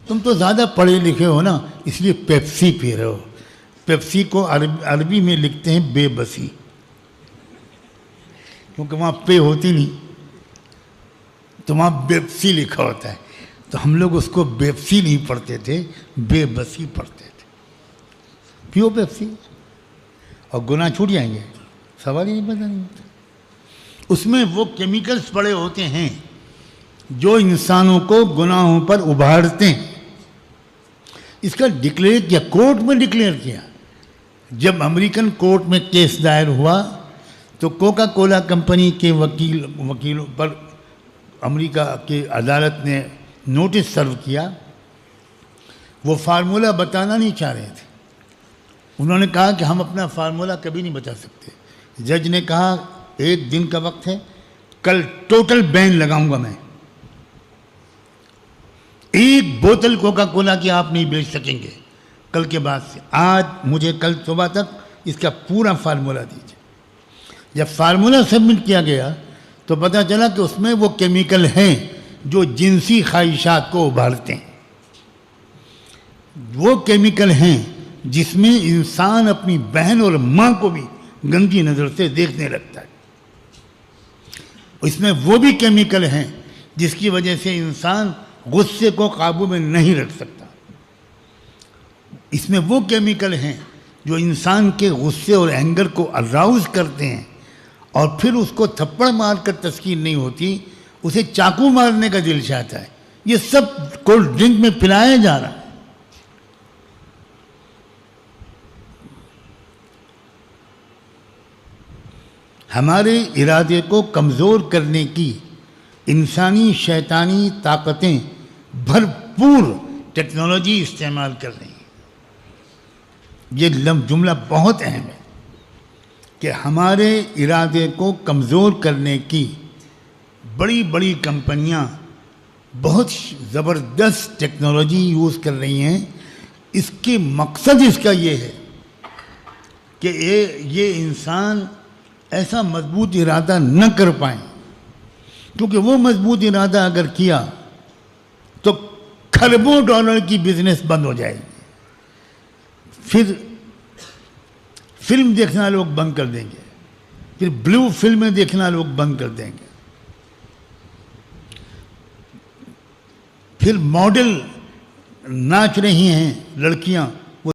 تم تو زیادہ پڑھے لکھے ہو نا، اس لیے پیپسی پی رہے ہو. پیپسی کو عربی میں لکھتے ہیں بے بسی، کیونکہ وہاں پے ہوتی نہیں تو وہاں بیپسی لکھا ہوتا ہے. تو ہم لوگ اس کو بیپسی نہیں پڑھتے تھے، بے بسی پڑھتے تھے. پیو پیپسی اور گناہ چھوٹ جائیں گے، سوال ہی نہیں پتہ نہیں ہوتا. اس میں وہ کیمیکلز پڑے ہوتے ہیں جو انسانوں کو گناہوں پر ابھارتے ہیں. اس کا ڈکلیئر کیا، کورٹ میں ڈکلیئر کیا. جب امریکن کورٹ میں کیس دائر ہوا تو کوکا کولا کمپنی کے وکیلوں پر امریکہ کی عدالت نے نوٹس سرو کیا. وہ فارمولہ بتانا نہیں چاہ رہے تھے. انہوں نے کہا کہ ہم اپنا فارمولہ کبھی نہیں بتا سکتے. جج نے کہا 1 دن کا وقت ہے، کل ٹوٹل بین لگاؤں گا میں. 1 بوتل کوکا کولا کی آپ نہیں بیچ سکیں گے کل کے بعد سے. آج مجھے کل صبح تک اس کا پورا فارمولہ دیجیے. جب فارمولہ سبمٹ کیا گیا تو پتہ چلا کہ اس میں وہ کیمیکل ہیں جو جنسی خواہشات کو ابھارتے ہیں. وہ کیمیکل ہیں جس میں انسان اپنی بہن اور ماں کو بھی گندی نظر سے دیکھنے لگتا ہے. اس میں وہ بھی کیمیکل ہیں جس کی وجہ سے انسان غصے کو قابو میں نہیں رکھ سکتا. اس میں وہ کیمیکل ہیں جو انسان کے غصے اور اینگر کو اراؤز کرتے ہیں اور پھر اس کو تھپڑ مار کر تسکین نہیں ہوتی، اسے چاقو مارنے کا دل چاہتا ہے. یہ سب کولڈ ڈرنک میں پلایا جا رہا ہے. ہمارے ارادے کو کمزور کرنے کی انسانی شیطانی طاقتیں بھرپور ٹیکنالوجی استعمال کر رہی ہیں. یہ جملہ بہت اہم ہے کہ ہمارے ارادے کو کمزور کرنے کی بڑی بڑی کمپنیاں بہت زبردست ٹیکنالوجی یوز کر رہی ہیں. اس کے مقصد اس کا یہ ہے کہ یہ انسان ایسا مضبوط ارادہ نہ کر پائیں، کیونکہ وہ مضبوط ارادہ اگر کیا تو کھربوں ڈالر کی بزنس بند ہو جائے گی. پھر فلم دیکھنا لوگ بند کر دیں گے، پھر بلو فلمیں دیکھنا لوگ بند کر دیں گے، پھر ماڈل ناچ رہی ہیں لڑکیاں